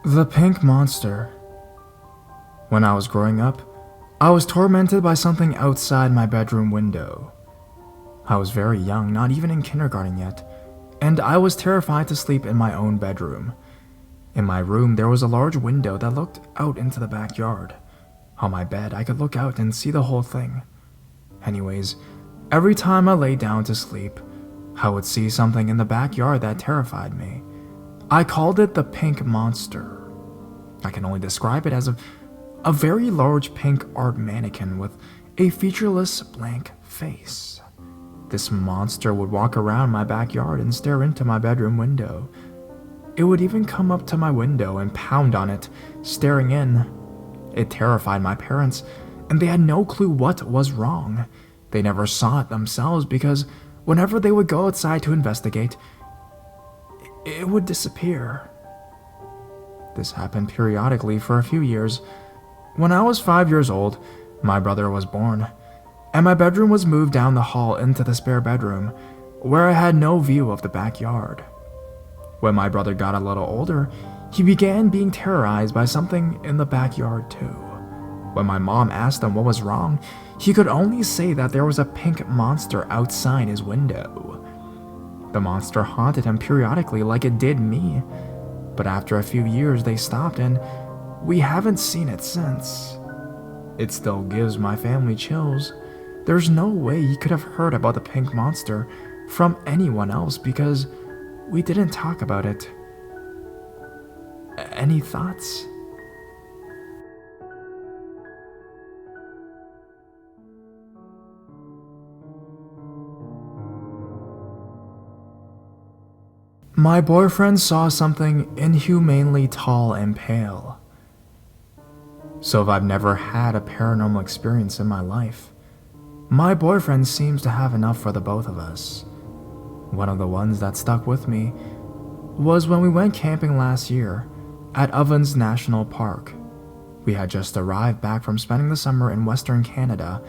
The pink monster. When I was growing up, I was tormented by something outside my bedroom window. I was very young, not even in kindergarten yet, and I was terrified to sleep in my own bedroom. In my room, there was a large window that looked out into the backyard. On my bed, I could look out and see the whole thing. Anyways, every time I lay down to sleep, I would see something in the backyard that terrified me. I called it the pink monster. I can only describe it as a very large pink art mannequin with a featureless blank face. This monster would walk around my backyard and stare into my bedroom window. It would even come up to my window and pound on it, staring in. It terrified my parents, and they had no clue what was wrong. They never saw it themselves because whenever they would go outside to investigate, it would disappear. This happened periodically for a few years. When I was 5 years old, my brother was born, and my bedroom was moved down the hall into the spare bedroom, where I had no view of the backyard. When my brother got a little older, he began being terrorized by something in the backyard too. When my mom asked him what was wrong, he could only say that there was a pink monster outside his window. The monster haunted him periodically like it did me, but after a few years they stopped and we haven't seen it since. It still gives my family chills. There's no way he could have heard about the pink monster from anyone else because we didn't talk about it. Any thoughts? My boyfriend saw something inhumanely tall and pale. So if I've never had a paranormal experience in my life, my boyfriend seems to have enough for the both of us. One of the ones that stuck with me was when we went camping last year at Ovens National Park. We had just arrived back from spending the summer in Western Canada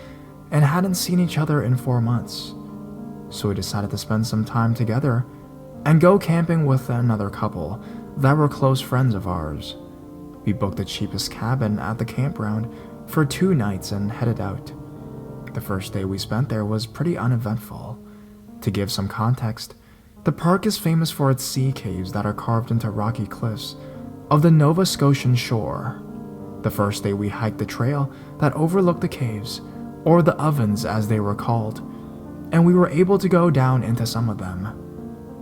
and hadn't seen each other in 4 months. So we decided to spend some time together and go camping with another couple that were close friends of ours. We booked the cheapest cabin at the campground for 2 nights and headed out. The first day we spent there was pretty uneventful. To give some context, the park is famous for its sea caves that are carved into rocky cliffs of the Nova Scotian shore. The first day we hiked the trail that overlooked the caves, or the ovens as they were called, and we were able to go down into some of them.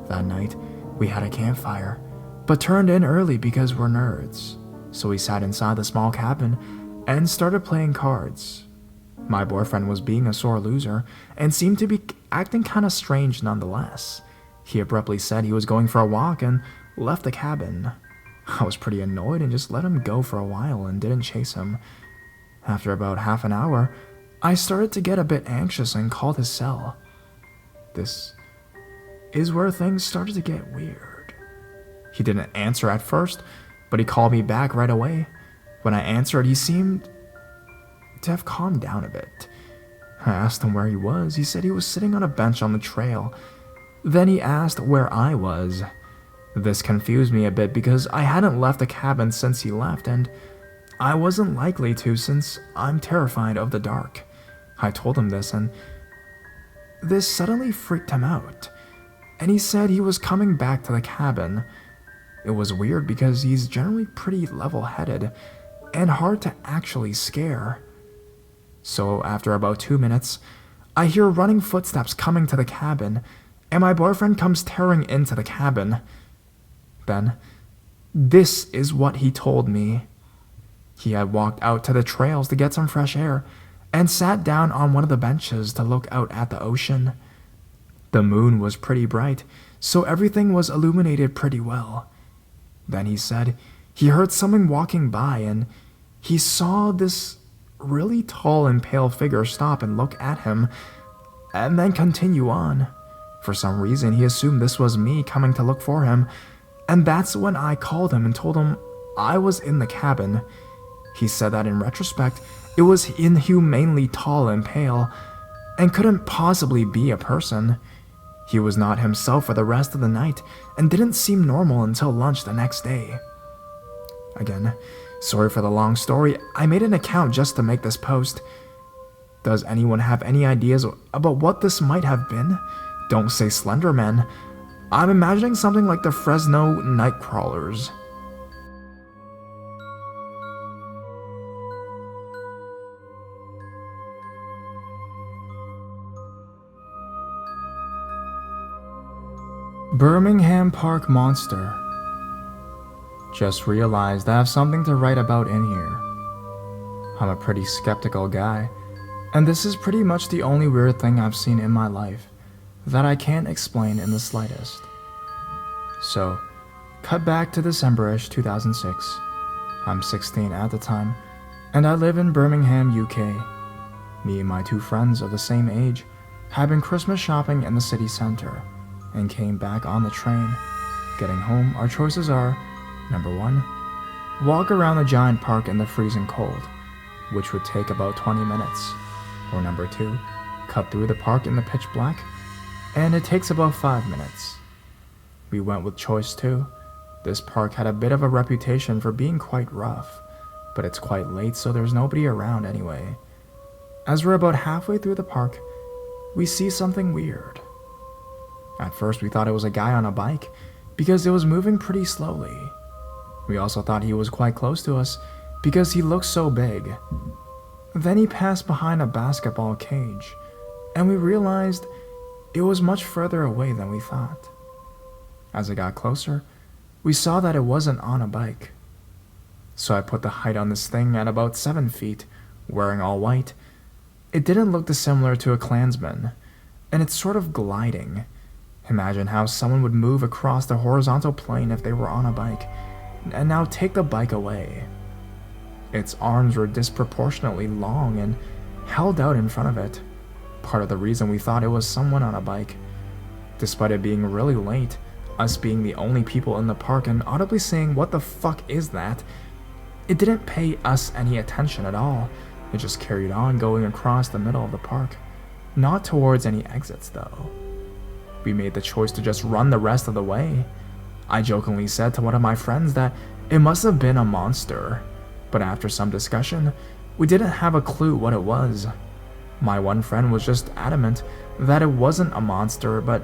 That night, we had a campfire, but turned in early because we're nerds. So we sat inside the small cabin and started playing cards. My boyfriend was being a sore loser and seemed to be acting kinda strange nonetheless. He abruptly said he was going for a walk and left the cabin. I was pretty annoyed and just let him go for a while and didn't chase him. After about half an hour, I started to get a bit anxious and called his cell. This is where things started to get weird. He didn't answer at first, but he called me back right away. When I answered, he seemed to have calmed down a bit. I asked him where he was. He said he was sitting on a bench on the trail. Then he asked where I was. This confused me a bit because I hadn't left the cabin since he left, and I wasn't likely to since I'm terrified of the dark. I told him this, and this suddenly freaked him out. And he said he was coming back to the cabin. It was weird because he's generally pretty level-headed and hard to actually scare. So after about 2 minutes, I hear running footsteps coming to the cabin, and my boyfriend comes tearing into the cabin. Then, this is what he told me. He had walked out to the trails to get some fresh air and sat down on one of the benches to look out at the ocean. The moon was pretty bright, so everything was illuminated pretty well. Then he said he heard someone walking by and he saw this really tall and pale figure stop and look at him and then continue on. For some reason, he assumed this was me coming to look for him, and that's when I called him and told him I was in the cabin. He said that in retrospect, it was inhumanely tall and pale and couldn't possibly be a person. He was not himself for the rest of the night and didn't seem normal until lunch the next day. Again, sorry for the long story, I made an account just to make this post. Does anyone have any ideas about what this might have been? Don't say Slender Man. I'm imagining something like the Fresno Nightcrawlers. Birmingham Park Monster. Just realized I have something to write about in here. I'm a pretty skeptical guy, and this is pretty much the only weird thing I've seen in my life that I can't explain in the slightest. So, cut back to December-ish 2006. I'm 16 at the time, and I live in Birmingham, UK. Me and my two friends of the same age had been Christmas shopping in the city center and came back on the train. Getting home, our choices are, number 1, walk around the giant park in the freezing cold, which would take about 20 minutes, or number 2, cut through the park in the pitch black, and it takes about 5 minutes. We went with choice 2. This park had a bit of a reputation for being quite rough, but it's quite late, so there's nobody around anyway. As we're about halfway through the park, we see something weird. At first we thought it was a guy on a bike, because it was moving pretty slowly. We also thought he was quite close to us, because he looked so big. Then he passed behind a basketball cage, and we realized it was much further away than we thought. As it got closer, we saw that it wasn't on a bike. So I put the height on this thing at about 7 feet, wearing all white. It didn't look dissimilar to a Klansman, and it's sort of gliding. Imagine how someone would move across the horizontal plane if they were on a bike, and now take the bike away. Its arms were disproportionately long and held out in front of it, part of the reason we thought it was someone on a bike. Despite it being really late, us being the only people in the park and audibly saying, "What the fuck is that?" it didn't pay us any attention at all. It just carried on going across the middle of the park, not towards any exits though. We made the choice to just run the rest of the way. I jokingly said to one of my friends that it must have been a monster, but after some discussion, we didn't have a clue what it was. My one friend was just adamant that it wasn't a monster, but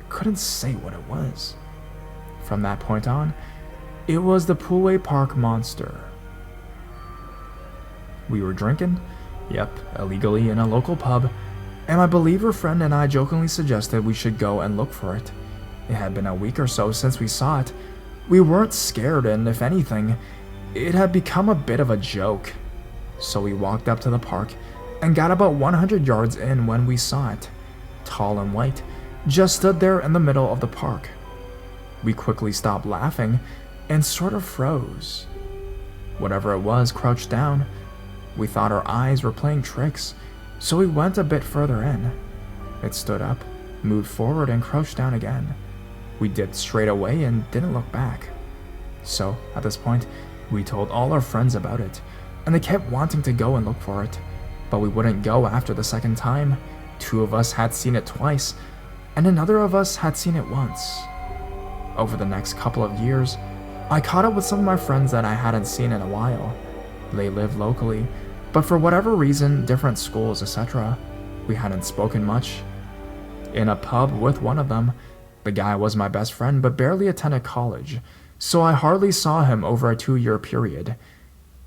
couldn't say what it was. From that point on, it was the Poolway Park Monster. We were drinking, illegally in a local pub, and my believer friend and I jokingly suggested we should go and look for it. It had been a week or so since we saw it. We weren't scared, and if anything, it had become a bit of a joke. So we walked up to the park and got about 100 yards in when we saw it, tall and white, just stood there in the middle of the park. We quickly stopped laughing and sort of froze. Whatever it was crouched down. We thought our eyes were playing tricks, so we went a bit further in. It stood up, moved forward, and crouched down again. We dipped straight away and didn't look back. So, at this point, we told all our friends about it, and they kept wanting to go and look for it, but we wouldn't go after the second time. 2 of us had seen it twice, and another of us had seen it once. Over the next couple of years, I caught up with some of my friends that I hadn't seen in a while. They live locally, but for whatever reason, different schools, etc., we hadn't spoken much. In a pub with one of them, the guy was my best friend but barely attended college, so I hardly saw him over a 2-year period.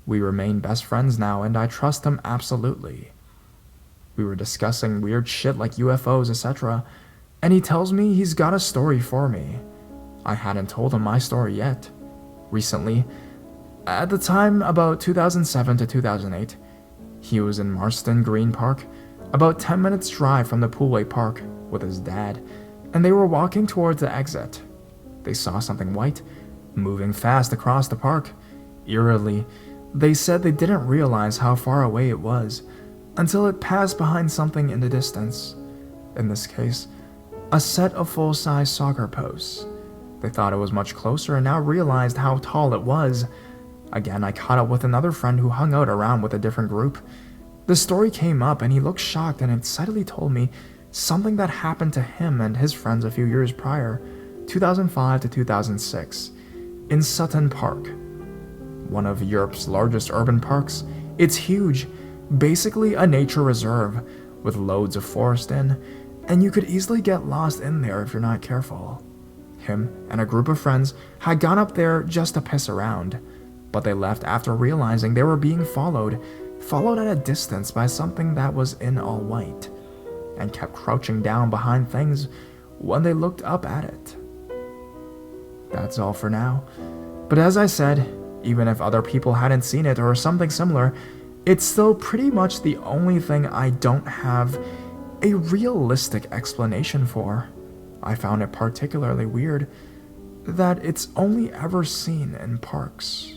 We remain best friends now, and I trust him absolutely. We were discussing weird shit like UFOs, etc., and he tells me he's got a story for me. I hadn't told him my story yet. Recently, at the time about 2007 to 2008, he was in Marston Green Park, about 10 minutes drive from the Poolway Park, with his dad, and they were walking towards the exit. They saw something white, moving fast across the park. Eerily, they said they didn't realize how far away it was, until it passed behind something in the distance. In this case, a set of full-size soccer posts. They thought it was much closer and now realized how tall it was. Again, I caught up with another friend who hung out around with a different group. The story came up and he looked shocked and excitedly told me something that happened to him and his friends a few years prior, 2005 to 2006, in Sutton Park. one of Europe's largest urban parks. It's huge, basically a nature reserve with loads of forest in, and you could easily get lost in there if you're not careful. Him and a group of friends had gone up there just to piss around, but they left after realizing they were being followed at a distance by something that was in all white, and kept crouching down behind things when they looked up at it. That's all for now. But as I said, even if other people hadn't seen it or something similar, it's still pretty much the only thing I don't have a realistic explanation for. I found it particularly weird that it's only ever seen in parks.